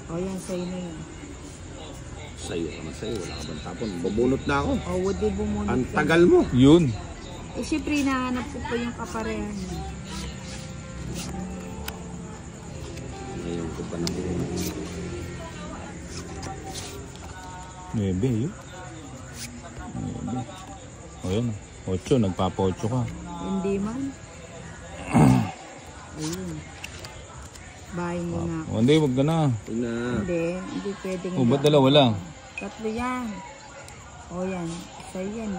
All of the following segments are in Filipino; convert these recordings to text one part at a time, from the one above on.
O yan, sa'yo na yun. Sa'yo ka na sa'yo. Wala ka bang tapon. Bubunot na ako. O, would be bumunot Ang ka. tagal mo. Yun. Eh, syempre, hinahanap ko pa yung kaparehan niya. Ngayon ko pa nabunan. 9 yun. 9. O yan. 8. Nagpapa-8 ka. Hindi man. Ayun. Bahay mo na ako. O hindi, wag ka na. Hindi pwedeng. O ba't dalawa lang? 3 yan. O yan. Sa'yo yan.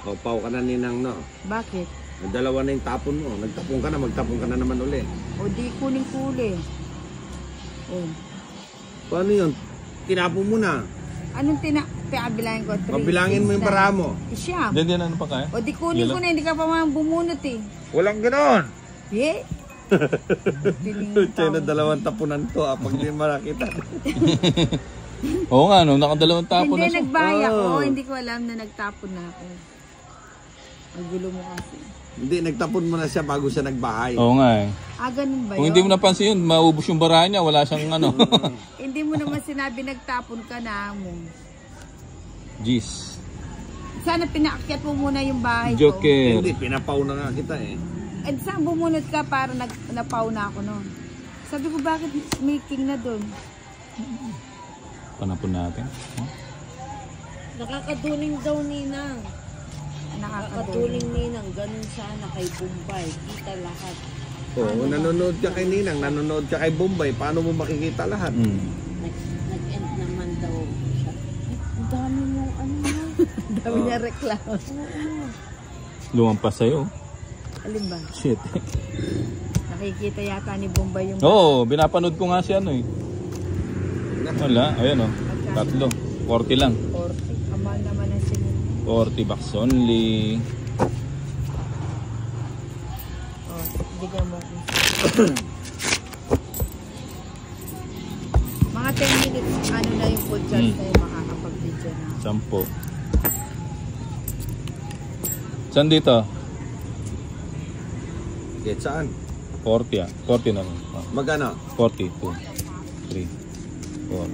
Kaupaw ka na ninang, no? Bakit? Dalawa na yung tapon mo. Nagtapon ka na, magtapon ka na naman uli. O di kuning kuli. O. Paano yun? Tinapon mo na. Anong pinabilangin ko? 3. Pabilangin mo yung para mo. Siyam. Diyan, ano pa kaya? O di kunin ko na, hindi ka pa mga bumunot eh. Walang ganon. Yeah. Tayo na dalawang tapunan to. Pag di makakita. Oo nga, no, nakadalawang tapon na Hindi, siya. nagbaya ko. Hindi ko alam na nagtapon na ako. Ang gulo mo kasi. Hindi, nagtapon mo na siya bago siya nagbahay. Oo nga eh. Ganun ba yun? Kung hindi mo napansin yun, maubos yung barahan niya, wala siyang ano. Hindi mo naman sinabi nagtapon ka na mo. Jeez. Sana pinaakyat mo muna yung bahay ko. Joker. Hindi, pinapaw na nga kita eh. And saan bumunot ka para napaw na ako noon? Sabi ko, bakit may king na doon? Panapon natin. Huh? Nakakaduling daw ninang. Nakakaduling ninang. Ganun sana kay Bombay. Kita lahat. Oo, nanonood ka kay Ninang, nanonood ka kay Bombay. Paano mo makikita lahat? Nag-end naman daw siya. Ang dami mo, ano na? Ang dami niya reklamo. Lumampas sa'yo. Alin ba? Shit. Nakikita yata ni Bombay yung... Oo, binapanood ko nga si ano eh. Wala, ayan o. 3. 40 lang. 40. Amal naman ang sinunod. 40 bucks only. Bigyan mo ako. Mga 10 minutes, ano na yung food charge tayo makakapag-video na. 10. Saan dito? Get saan? 40 ah. 40 na lang. Magana? 40. 2, 3, 4,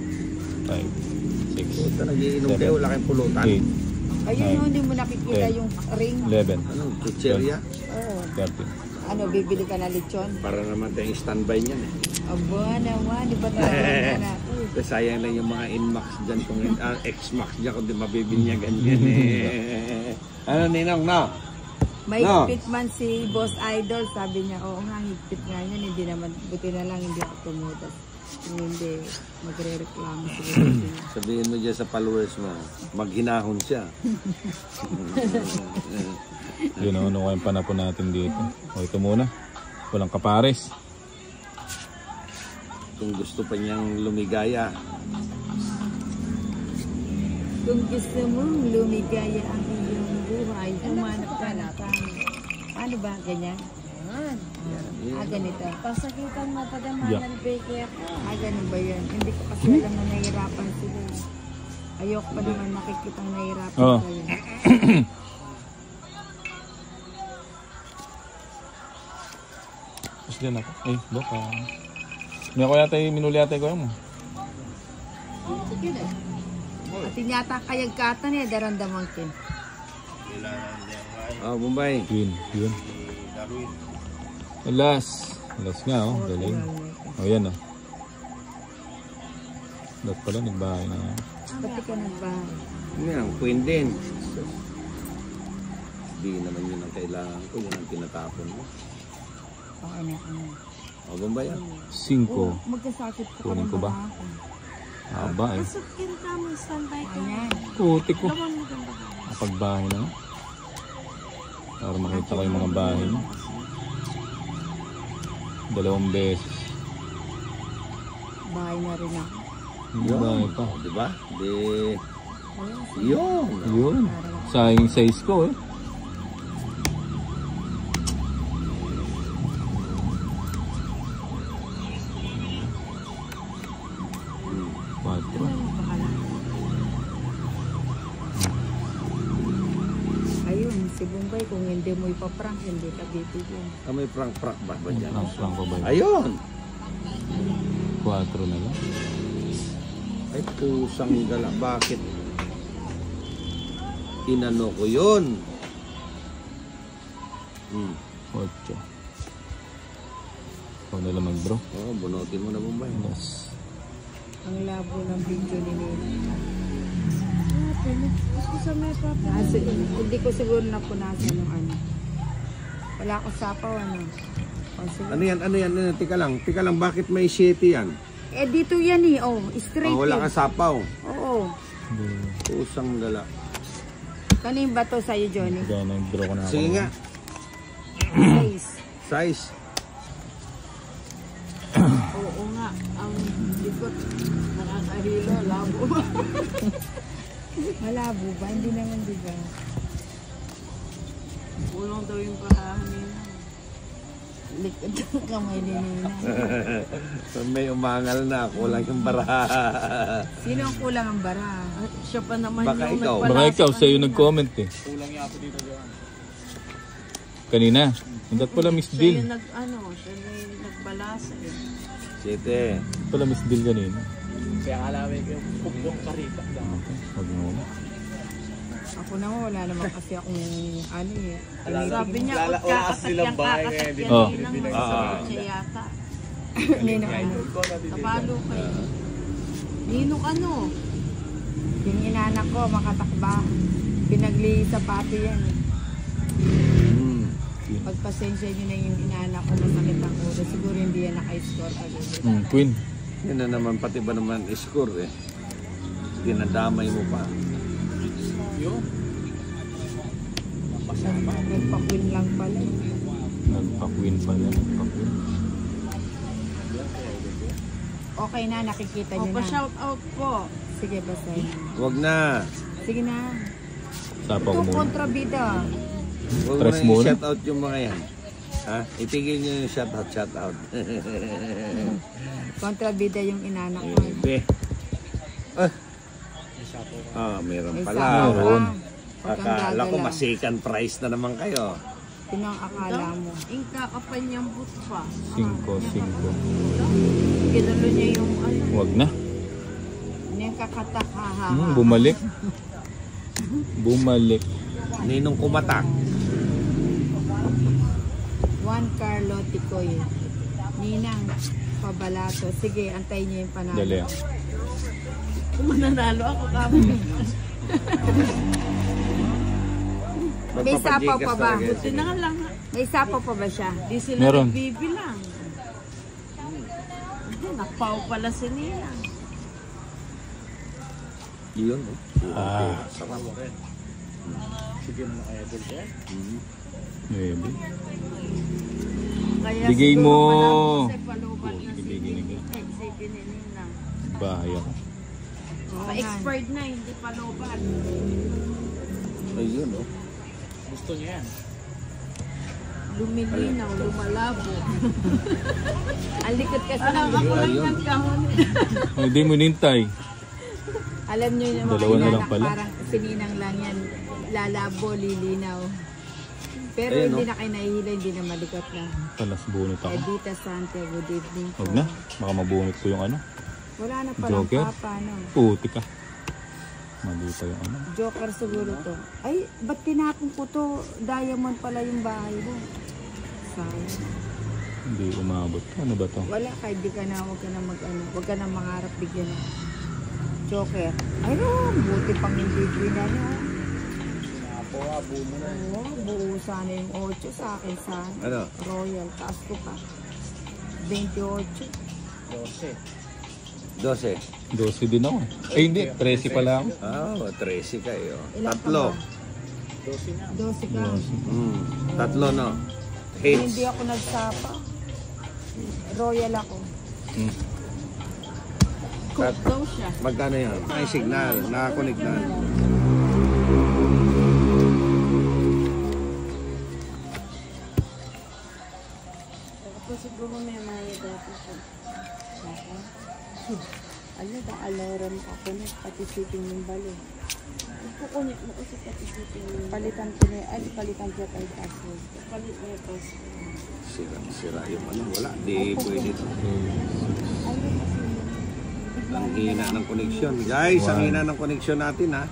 5, 6, Puta, nagiinom kayo, wala kayong pulutan. 8, Ayun no, hindi mo nakikita yung ring. 11, Ano, chicheria? Oo. 13. Ano, bibili ka na lechon? Para naman tayong standby niyan eh. Aba naman, di ba talaga na? Sayang lang yung mga Inmax dyan, kung X-Max dyan, kung di mabibili niya ganyan eh. Ano, Ninong, no? May No. higpit man si Boss Idol, sabi niya, oo nga, higpit nga yan, hindi naman, buti na lang hindi ako tumudas. Kung hindi, magre-reklamo siguro. Sabihin mo dyan sa followers mo, maghinahon siya. Yun o, ano kayong panapon natin dito. O ito muna. Walang kapares. Kung gusto pa niyang lumigaya. Kung gusto mong lumigaya ang iyong buhay, humanap ka na kami. Paano ba? Ganyan? Ganito. Pasakitan mo pa damanan beke ako. Ganun ba yan? Hindi ko kasi alam na nahihirapan sila. Ayoko pa naman makikitang nahihirapan Oo. kayo. Tapos dyan ako. Ay, baka. May ako yata yung minuli yata yung mo. At yata kayagkatan niya, darandaman ko. Bombay. Yun. Alas nga oh. Galing. O yan oh. Dapat pala nagbahay na yan. Pati ka nagbahay. Yan, queen din. Hindi naman yun ang kailangan ko, yun ang tinatapon mo. Okay na ako. Bombay. 5. Magkasakit ko. Kunin ko ba? Aba eh. Pasukin ka mo, standby ka. Ayan. Putik ko. Laman mo ganda ka. Kapagbahay na. Para makita ko yung mga bahay mo. 2 beses. Bahay na rin ako. Yung bahay pa. Diba? Yun. Yun. Sayang size ko eh. Ayun, si Bombay, kung hindi mo ipaprank, hindi ka bibigyan. May prank ba dyan? Frank pa ba yun? Ayun! 4 na lang. Ay, pusang gala. Bakit? Inano ko yun. 8. Ikaw na lamang bro. Oo, bunutin mo na Bombay. Yes. Ang labo ng video ni Nina. Gusto sa may papa. Hindi ko siguro napunasan yung ano. Wala akong sapaw, ano. O, sige. Ano yan? Tika lang, bakit may 7 yan? Eh, dito yan eh. Oh, straight Wala eh. kang sapaw. Oo. Pusang gala. Kanino ba to sa'yo, Johnny? Kaya nag-draw ko na ako. Sige nga. Size. Oo nga. Ang likot. Nakakahilo. Labo. Malabo ba? Hindi naman, di ba? Ulong daw yung parahan nila. Likod ng kamay ni Nina. May umangal na. Kulang yung baraha. Sino ang kulang ang bara? Siya pa naman Baka yung ikaw. nagpala Baka ikaw, sa sa'yo kanina. nag-comment eh. Kanina. Hindi pala Miss Siya Dill. yung siya na yung nagbalasa eh. 7. Pala Miss Dill kanina. Kaya alawin ko yung pukpok karita. Wag mo na. Ako naman, wala naman kasi akong ano eh. Sabi niya, Oras kakakat silang yung bahay kakakat ngayon, yan Oh. ninang Ah. siya yata. Nino ano. Napalo kayo. Ninong ano? Yung inanak ko, makatakba. Pinagli sa pato yan eh. Pagpasensya nyo na yung inanak ko, masakit ang ulo. Siguro hindi yan naka-score agad. Queen. Yan na naman, pati ba naman score eh. Dinadamay mo pa. Nagpa-queen lang pala. Nagpa-queen pala. Nagpa-queen. Okay na, nakikita nyo O, na. pa-shout out po. Sige, basahin. Wag na. Sige na. Sapa ko Ito, muna. kontrabida. Wag mo Press na muna. i-shout out yung mga yan. Ha? Itigil nyo yung shout out. Kontrabida yung inanak ko. Be. Meron May pala. sapaw ka. Meron. Huwag kang Akala ko gagalaw. masikan price na naman kayo. Yun ang akala mo. Yung kakapanyang boot pa. 5. Ginalo niya yung ano. Wag na. Ano yung kakatakaha? Bumalik. Bumalik. Ninong kumatak. Juan Carlo Ticoy. Ninang Pabalato. Sige, antayin niyo yung panalo. Dali. Kung mananalo ako kamo. May sapaw pa ba? Buti na nga lang. May sapaw pa ba siya? Di sila Meron. nagbibilang. Nakpaw pala si Nina. Yun. Sarap. Sige mo na kaya din siya. Maybe. Kaya Bigay siguro mo. malapit sa palubat na si Bigay. Nina. Bahay ako. Pa-expired na, hindi palubat. Ayun, Gusto niya yan. Lumilinaw, lumalabo. Ang likod kasi ng Ako lang Ayun. ng kahon. Hindi mo nintay. Alam niyo yung mga Dalawa na lang inanak, pala. parang sininang lang yan. Lalabo, lilinaw. Pero Ayun, hindi na kayo nahihila, hindi na malikot na. Talas bunot ako. Edita Sante, good evening po. Wag na. Baka mabunot ko yung ano. Wala na palang Joker? papa, no? Puti ka. Mali pa yung ano. Joker siguro to. Ay, ba't tinapon ko to? Diamond pala yung bahay mo. Sayang. Hindi umabot. Ano ba to? Wala, kahit di ka na, huwag ka na mag-ano, huwag ka na mangarap bigyan na. Joker. Ay, no, buti pang hindi na. Abo mo na. Oo, buo sana yung 8 sa akin sana. Ano? Royal, taas ko pa. 28. 12. 12 din ako. Eh hindi, 13 pala ako. 13 kayo. Ilan ka Tatlo. ba? 12 ka. Tatlo, no? Eh, Hits. hindi ako nagsapa. Royal ako. Cook daw siya. Magkano yan? May signal. Nakakonect na. Ako siguro may maya dati siya. Alam ba, alarm ako na, pati sitting yung balo. Kukunik mo kasi pati sitting yung Palitan ko na, ay, palitan ko kay password. palit niya ito. Sira yung ano. Wala. Di pwede to. Ay, hina ng connection. Guys, ang Wow. hina ng connection natin ha.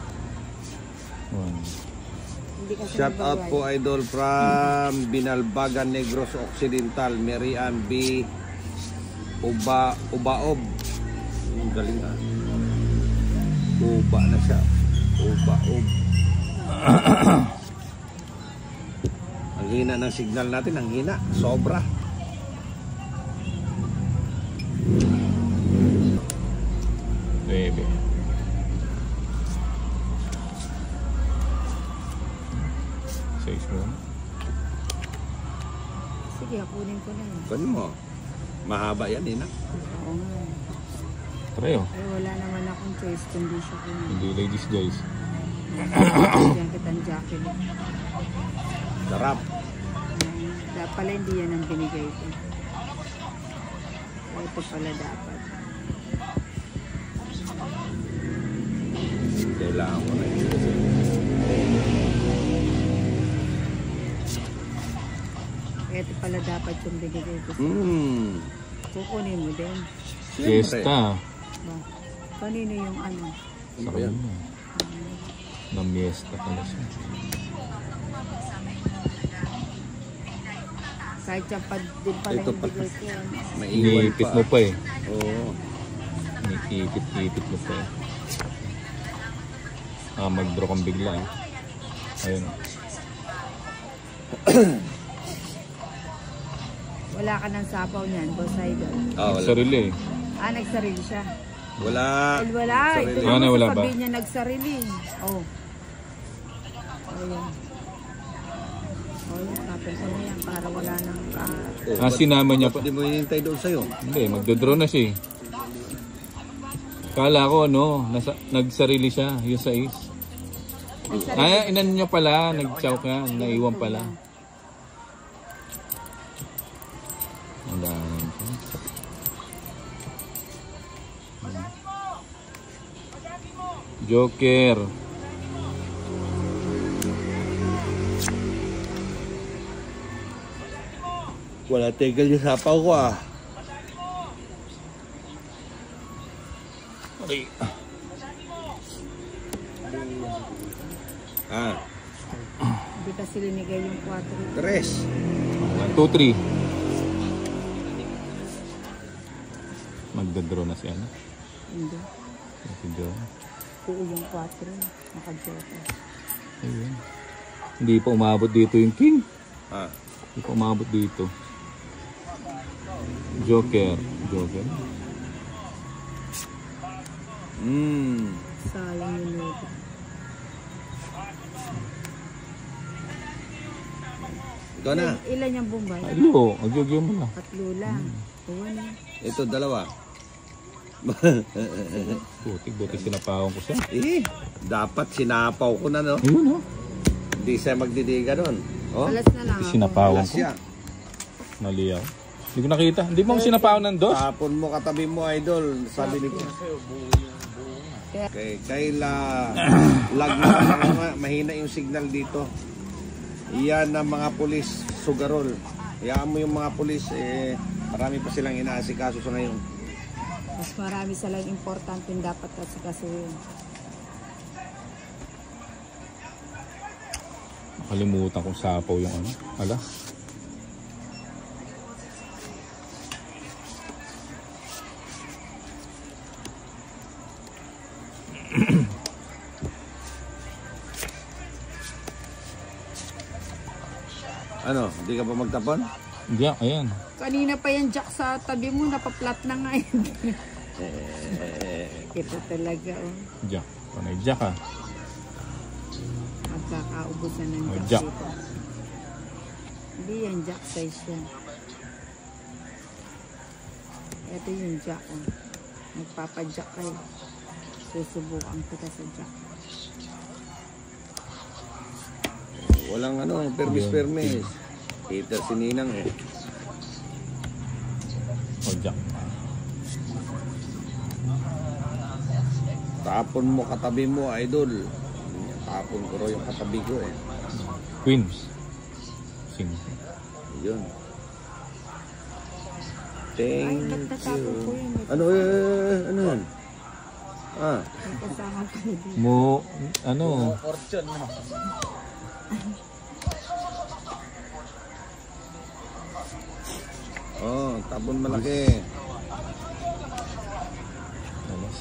Hindi kasi Shout out po idol from Binalbagan, Negros Occidental, Merian B. Ubaob. Ang galing ha. Uba na siya. Ubaob. Ang hina ng signal natin, ang hina. Sobra. Baby. Size mo. Sige, kunin ko na yun. Kunin mo. Mahaba yan eh na. Oo nga. Try oh. Ay, wala naman akong choice kundi siya kunin. Hindi ladies guys. Diyan kitang jacket. Sarap. Dapat pala hindi yan ang binigay ko. Ito pala dapat. Kailangan ko na yun. Ito pala dapat yung binigay ko. Kukunin mo din. Fiesta. Ba? Kanino yung ano? Sa kanya. Namiesta pala siya. Kahit siya pa din pala Ito yung pa. bigay ko. May iwan Iniipit pa. mo pa eh. Oo. Iniipit mo pa eh. Mag-draw kang bigla eh. Ayun. Wala ka ng sapaw niyan, Boss Idol. Ah, wala. Sarili eh. Nagsarili siya. Wala. Well, wala. Sarili. Ito Wala, naman wala sa ba? tabi niya nagsarili. Oh. Ayan. Oh, yan. Tapos ko na yan para wala nang Sinama niya pa. Hindi mo hinintay doon sa'yo. Hindi, magdodraw na siya eh. Kala ko nagsarili siya, yung size. Ay, inan niya pala, nag-chow ka, naiwan pala. Ang dami. Joker. Wala tigil yung sapaw ko ah. Okay. Ah, Hindi kasi linigay yung 4. 3. 1, 2, 3. Magdodraw na siya, no? Hindi. Magdodraw. Oo, yung 4. Naka-joker. Ayun. Hindi pa umabot dito yung king. Ah, Hindi pa umabot dito. Joker. Joker. Sayang yung logo. ito na. Ilan yung Bombay? Alo, agyagyo mo na. 3 lang. Oo na. Ito, 2. Butik sinapawang ko siya. Dapat sinapaw ko na, no? Ayun, no? Hindi siya magdidiga doon. Oh, Alas na lang ako. Sinapawang alas ko. siya. Mali ako. Hindi ko nakita. Hindi mo ako sinapawan ng dos. Tapon mo katabi mo, idol. Sabi ni ko. Okay, Kayla. Lag na, mahina yung signal dito. Iyan ang mga pulis, sugarol. Iyaan mo yung mga pulis, marami pa silang inaasikaso sa ngayon. Mas marami silang importante yung dapat kasi kasuhin. Nakalimutan kong sapaw yung ano. Ala. Ano, hindi ka pa magtapon? Hindi, ayan. Kanina pa yung jack sa tabi mo, napaplat na nga yun. Ito talaga, oh. Jack. Panay jack ah. Magkakaubos na ng Oh, jack jack. dito. Hindi yan jack size yan. Ito yung jack, oh. Nagpapajack kayo. Susubukan kita sa jack. Walang ano, permis. Peter sininang eh. O jack. Tapon mo katabi mo, idol. Tapon ko rin yung katabi ko eh. Queens. Sing. Yun. Ay, Thank ba't natapon ko you. yun? Ano yan? Ah, May kasama pa dito. Ano? Fortune no. oh, tabon malaki. Alas.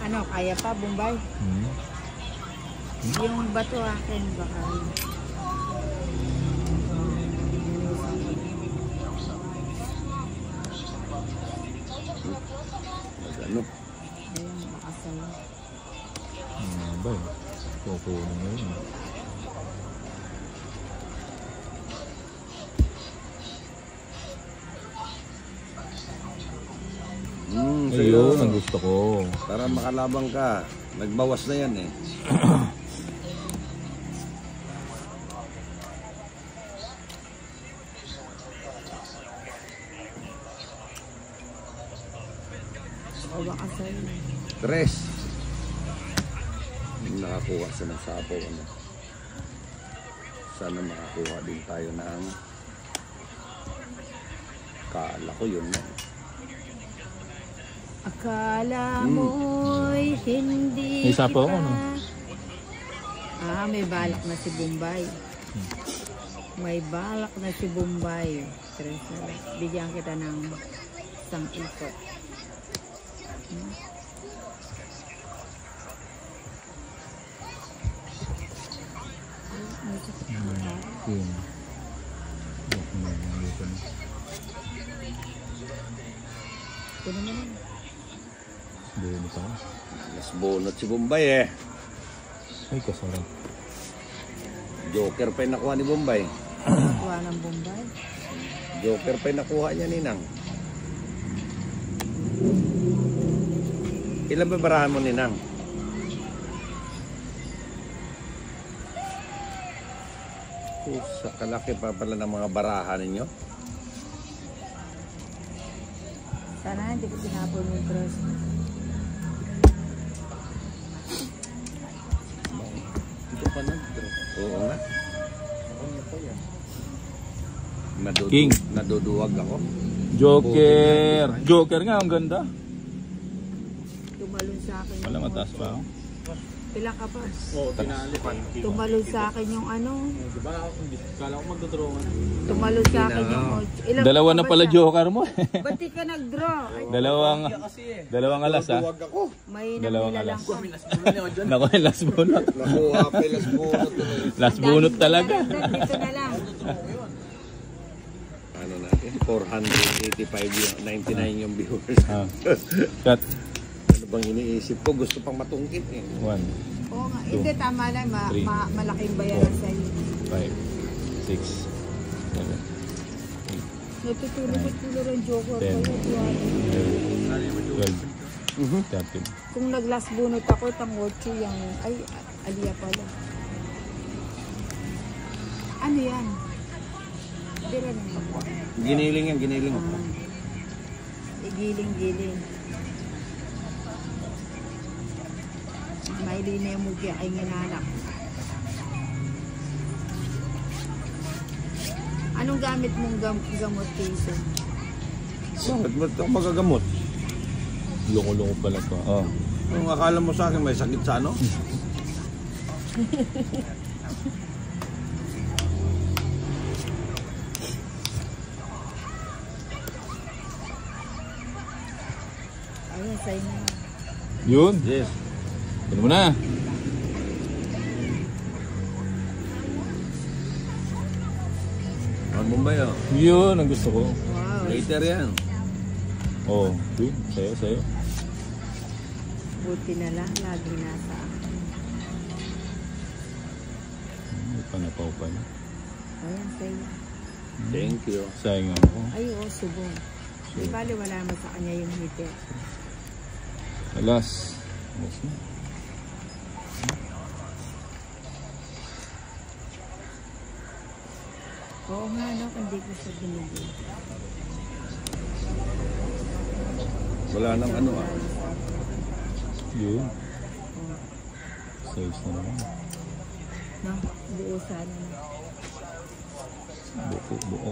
Ano, kaya pa, Bombay? Yung bato akin, baka. Ano? Ayun, baka sa'yo. Ba eh. Kukunin mo yun. Ayun, ang gusto ko. Para makalabang ka. Nagbawas na yan eh. O baka sa'yo. 3. Nakakuha sa ng sapo. Ano? Sana makakuha din tayo ng kala ko yun na. Akala mo'y hindi May sapo ako, no? May balak na si Bombay. May balak na si Bombay. Bigyan kita ng isang ikot. Yun. Ito naman. Buo pa. Mas bunot si Bombay eh. Ay, kasarap. Joker pa yung nakuha ni Bombay. Kuha ng Bombay. Joker pa yung nakuha niya, Ninang. Ilan ba barahan mo, Ninang? Sa kalaki pa pala ng mga barahan ninyo. Sana hindi ko tinapon yung cross. Ito pa nag-draw. Oo nga. Ano pa yan? King. Naduduwag ako. Joker. Joker nga, ang ganda. Tumalon sa akin. Wala, mataas pa ako. Pila ka pa. Oo, tinali pa. Tumalon sa akin yung ano. Diba, kala ko magdodraw nga. Tumalon sa akin yung ilang Dalawa na pa ba pala siya? joker mo. Ba't di ka nag-draw? Ay, Dalawang alas ha. Naduduwag ako. may Dalawang namilalang alas. ka. Naku, last bunot. Nakuha pa yung last bunot. Last bunot talaga. Dito na lang. Ano natin? 485 yung 99 yung viewers. Ah. Cut. Ano bang iniisip ko? Gusto pang matungkit eh. 1, Oo nga. Hindi, tama lang. Three. Malaking bayaran sa'yo. 5, 6, 7, Natutulog-tulog ang joker. 10. Kaya 12, 13. kung nag-last bunot ako, tangotso yung... Ay, Alia pala. Ano yan? Dira na yan. Giniling yan, giniling. Igiling-giling. May linay mo kaya kay nginanak. Anong gamit mong gamot, Jason? Bakit ba't ako magagamot? Lungo-lungo pala to. Oh. Kung akala mo sa akin may sakit sa ano? Ayun, sa'yo na. Yun. Yes. Ano mo na? Ang Bombay oh. Yun, ang gusto ko. Wow. Later yan. Oh, yun. Sayo. Buti na lang, lagi nasa akin. May panapaw pa niya. Ayun, sa'yo. Thank you. Sayang ako. Ay, oo, subong. Di bali, wala naman sa kanya yung heater. Alas. Alas na. Oo nga, no? Hindi ko siya binigyan. Wala nang ano ah. Yun. Size na naman. No? Buo sana na. Buo.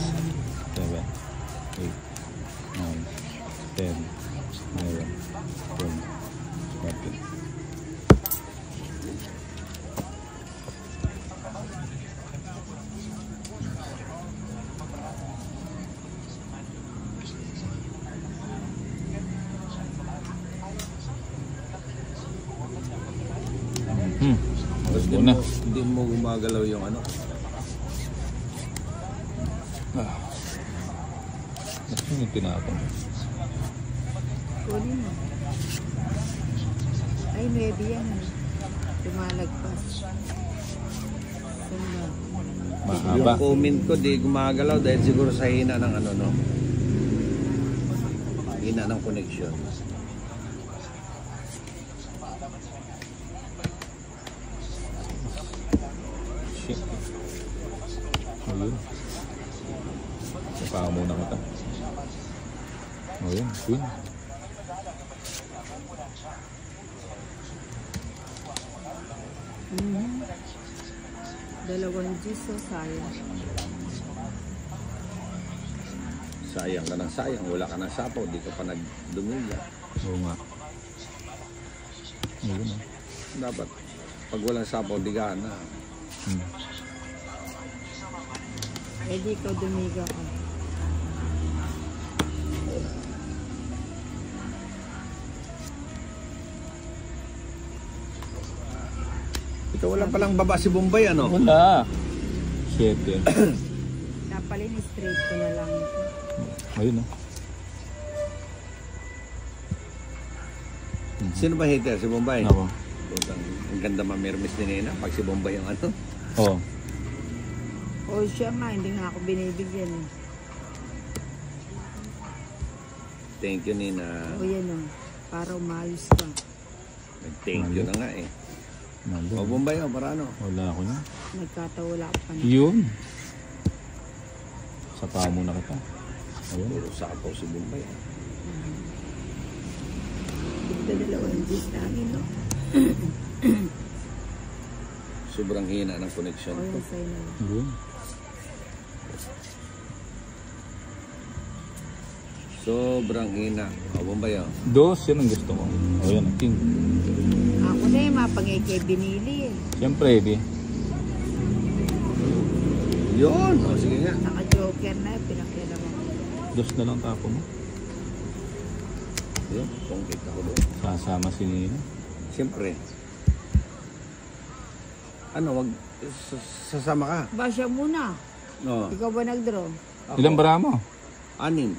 7, 8, 9, 10, 11, 12, 13. Tapos Una. hindi mo gumagalaw yung ano. Ano yung tinapon? Kunin mo. Ay, maybe yan. Tumalagpas. Sunda. Mahaba. Yung comment ko di gumagalaw dahil siguro sa hina ng ano no. Hina ng connection. Shit. Ayun. Saka muna kita. Ayun, queen. Dalawang G's o sayang. Sayang ka ng sayang. Wala ka ng sapaw. Di ka pa nagdumilya. Oo nga. Ayun ah. Dapat pag walang sapaw, di ka na. Eh di ikaw dumiga ka. Ito wala palang baba si Bombay ano? Wala. 7. Napalin straight ko na lang ito. Ayun ah. Sino ba hater? Si Bombay? Ako. Ang ganda mamirmis ni Nina pag si Bombay yung ano. Oo. O siya nga, hindi nga ako binibigyan. Eh. Thank you Nina. O yan o, para umayos ka. Thank you na nga eh. O Bombay o, para ano? Wala ako na. Nagkatawala ka pa na. Yun. Saka muna kita. Ayun. Puro sapaw si Bombay. Ito dalawang G's namin, no? Sobrang hina ng connection O ko. yan sa'yo na lang. Yun. Sobrang hina. O Bombay o. 2, yan ang gusto ko. Ayun, king. Ako na yung mapangikay binili eh. Siyempre, di. Yun! O sige nga. Naka-joker na, pinakilaman ko. 2 na lang tapo mo. Yun, pongkit ako doon. Sasama si Nina. Siyempre. Ano, wag sasama ka. Ba siya muna? No. Ikaw ba nag-draw? Ako. Ilang bara mo? 6.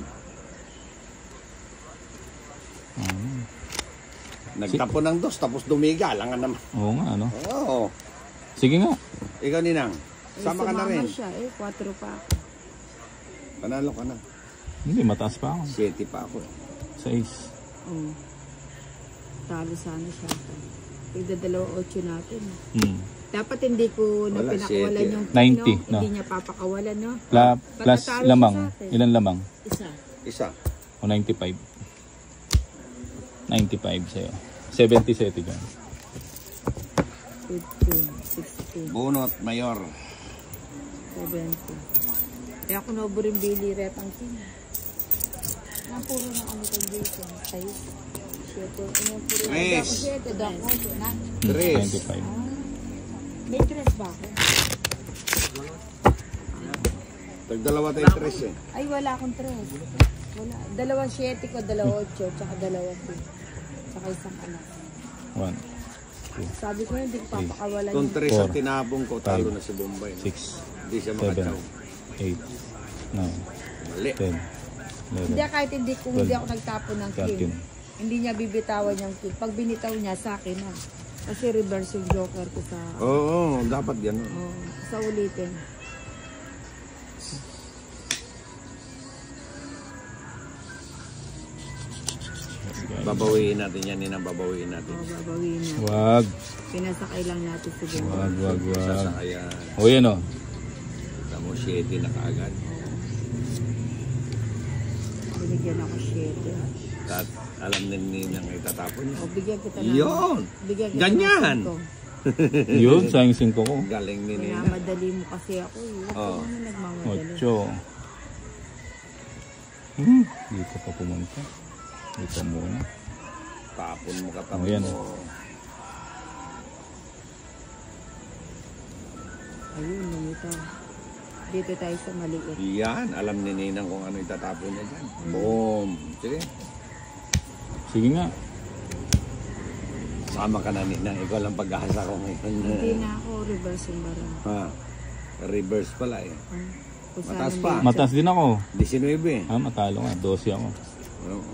Nagtapo ng 2 tapos dumiga lang naman. Oo nga, ano? Oo. Sige nga. Ikaw Ninang. Eh, Sama ka na rin. siya eh, 4 pa ako. Panalo ka na. Hindi, mataas pa ako. 7 pa ako. 6. Oh. Talo sana siya. Tigda 2.8 natin. Hmm. Dapat hindi ko na Wala, pinakawalan 7. yung 90, no? Hindi niya papakawalan, no? Plus Patatalo lamang. siya sa atin. Ilan lamang? Isa. Isa. O 95. 95 sa'yo. 70 sa'yo, tigan. 15, 16, Bunot, mayor. 70. Kaya ako nauburin Billy Rep ang team. Puro na kami kay Jason. Sa'yo. Tres. Tres. 95. May tres ba ako? Tag-dalawa tayo tres eh. Ay, wala akong tres. Wala. 2.7 ko, 2.8, tsaka 2.2. Tsaka isang anak. 1, Sabi ko hindi ko papakawalan Kung yung tres ang 4, tinabong ko, talo na si Bombay. 6, Hindi siya 7, makatsaw. 8, 9, Mali. 10, Hindi, 11, kahit hindi ako nagtapon ng king. 13. Hindi niya bibitawan yung king. Pag binitaw niya sa akin na. Kasi reverse yung joker ko sa Oo, dapat gano'n. sa ulitin. Babawiin natin yan, babawiin natin. Babawiin na. Wag. Pinasakay lang natin siguro. Wag. Sasakayan. O yan o. Kita mo, 7 na kaagad. Binigyan ako 7. At alam na ninang itatapon niya. O, bigyan kita ng... Yun! Bigyan kita Ganyan! ng 5. Yun, sayang 5 ko. Galing ni Nina. Minamadali mo kasi ako. Huwag Oo. ka naman nagmamadali. 8. Dito pa pumunta. Dito muna. Tapon mo katapon Oh, yan. mo. Ayun, ito. Dito tayo sa maliit. Yan, alam ni Ninang kung ano itatapon niya dyan. Boom! Sige. Sige nga. Sama ka na Ninang. Ikaw lang pag-asa ko ngayon. Hindi na ako reverse yung barang. Ha? Reverse pala eh. Kung Mataas saan pa. may- Mataas din ako. 19 eh. Matalo nga. 12 ako. Oo.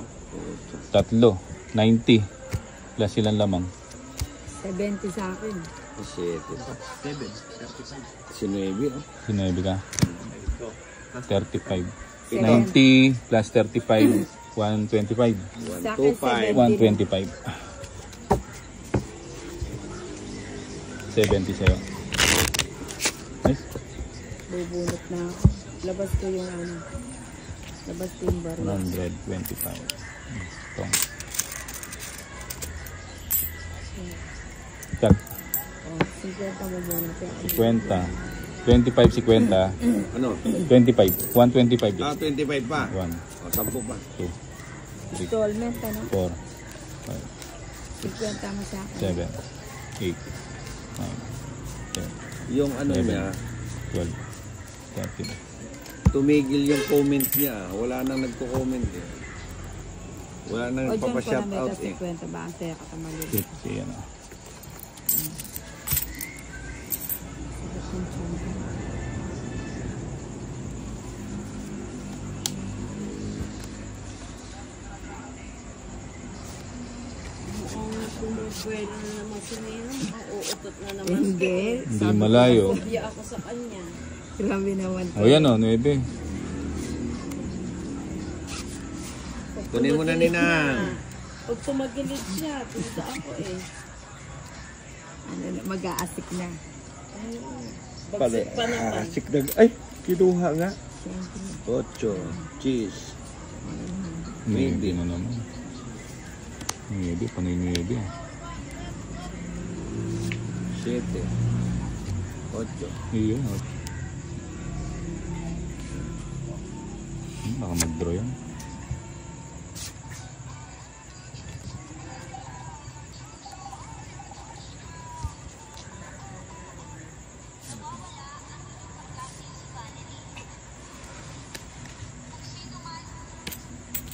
3. 90. Plus ilan lamang. 70 sa akin. 7 pa. 19 oh. Sinabi ka. 35. 70. 90 plus 35. 125. Sa akin 125. 125. 70 sa'yo. Nice. Bubunot na ako. Labas ko yung ano. Labas ko yung barang. 125. Itong. Tag. Oh, 50 mo muna. 50. 25, 50. Ano? 25. 125. Ah, 25 pa. 1, O, 10 pa. 2, Installment, ano? 4, 50 mo sa akin. 7, 8, 9, 10, Yung ano 11, niya, 12, 13. tumigil yung comment niya. Wala nang nagko-comment eh. Wala nang O dyan ko na papashout may out kasi eh. 50 ba? Ang saya katamali. 50, ano. Pwede na naman si Ninang. Uutot na naman. Hindi. Hindi malayo. Kopya ako sa kanya. Grabe naman. O yan o, 9. Kunin mo na Ninang. Pag tumagilid siya, tunda ako eh. Ano, mag-aasik na. Bagsik pa naman. Ay, kinuha nga. Siyempre. 8, cheese. 9 na naman. 9, panay 9. 7, 8. Iyon. Baka mag-draw yan.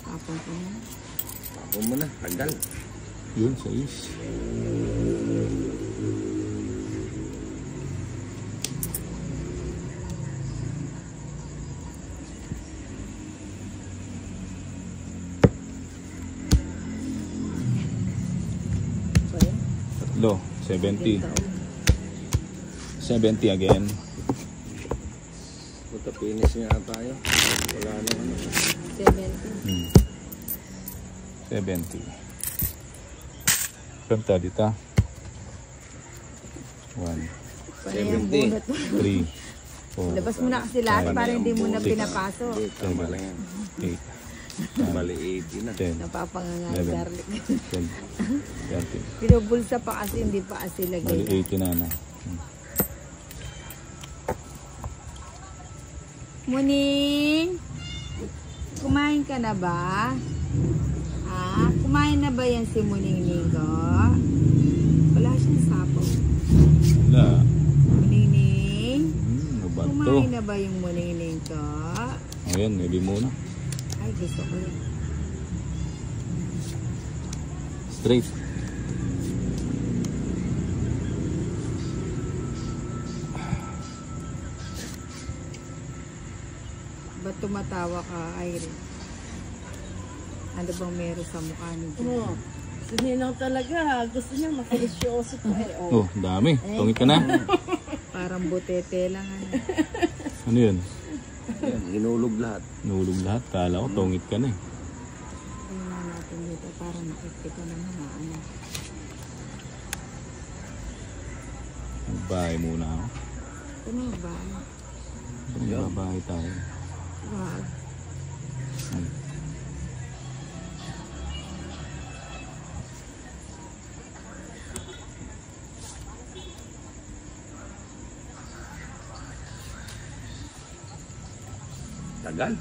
Tapon ko na. Tapon mo na, tagal. Yun, 6. So, yan. 70. 70 again. Puta, finish nga tayo. Wala nang ano. 70. 70. Kanta dito. 1, Para yung bunot. 3, 4, Labas mo na kasi lahat para hindi mo na pinapasok. Tama lang yan. 8, Bali 80 na. 10, Napapangangal 11. garlic. 12, 13. Pinubulsa pa kasi hindi pa kasi Bali lagay. 80 na na. Muning, kumain ka na ba? Ah, kumain na ba yan si Muning Nigo? Wala siyang sapaw. Wala. Muning, Ano ba to? kumain na ba yung Muning Nigo? Ayan, maybe muna. Ay, gusto ko yan. Straight. Ba't tumatawa ka, Irene? Ano bang meron sa mukha ni Jun? Oo. Si Ninang talaga, gusto niya makilisyoso po. Oh, dami. Tungit ka na. Parang butete lang. Ano. Ano yun? Yan, hinulog lahat. Nahulog lahat. Kala ko, tungit ka na eh. Tingnan natin dito para nakikita ng mga ano. Magbahay muna ako. Ano ba? Magbabahay tayo. Wow. Tagal.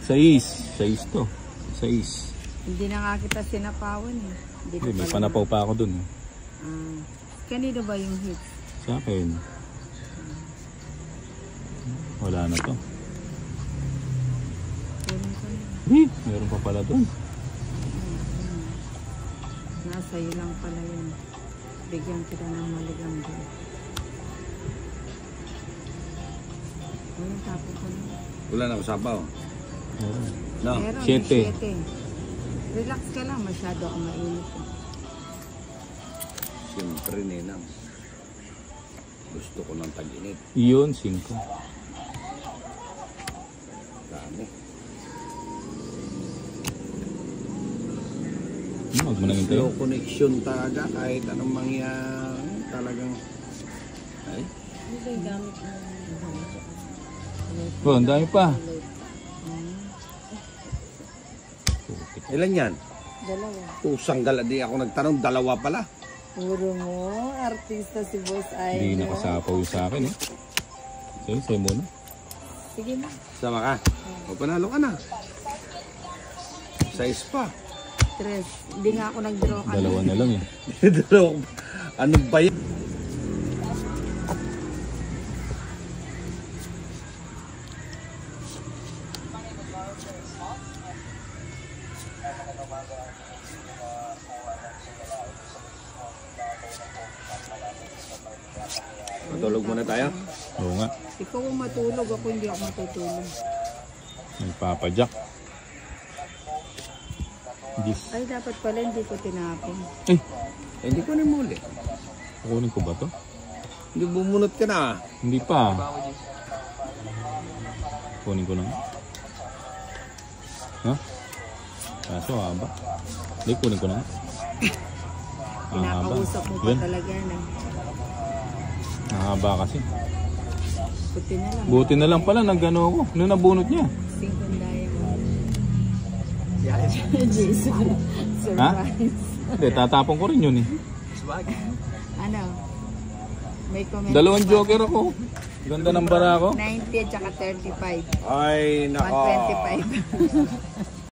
Sais to. Sais. Hindi na nga kita sinapawan eh. Hindi Hindi, may pala- panapaw pa ako dun. Ah, kanino ba yung hits? Sa akin. Wala na to. Kunin ko na. Meron pa pala dun. Nasa iyo lang pala yun. Bigyan kita ng maligang din. Ayun, tapos ko na. Wala na usapaw. Meron. No. Meron, Siyete. yung 7. Relax ka lang, masyado ako mainit. Eh. Siyempre, Ninang. Gusto ko ng tag-init. Iyon, 5. Dami. Huwag mo nang hintayin. Slow connection talaga kahit anong mangyari. Talagang... Ay, Ano ba yung gamit mo? Oh, ang dami pa. ilan yan? Dalawa. Kusang gala. Di ako nagtanong. Dalawa pala. Puro mo, artista si Boss Hindi Idol. nakasapaw yung sa akin eh. Sa'yo muna. Sige na. Sama ka. O panalo ka na. Size pa. 3. Hindi nga ako nag-draw ka. Dalawa na lang eh. Dalawa. Ano ba yan? Matulog muna tayo. Oo nga. Ikaw ang matulog, ako hindi ako matutulog. Nagpapadyak. Gis. Ay, dapat pala hindi ko tinapon. Eh, Hindi ko na muli. kukunin ko ba to? Hindi bumunot ka na. Hindi pa. Kunin ko na. Ha? Kaso haba. Hindi, kunin ko na. Ang haba. Pinakausap mo pa Yan. talaga yan eh. Ang haba kasi. Puti na lang. Buti na lang pala, nag-ano ako. Nung nabunot niya. 5 diamond. Jason. Surprise. Hindi, tatapon ko rin yun eh. Ano? May comment. Dalawang joker ako. Ganda ng bara ko. 90 at saka 35. Ay, nako. 125.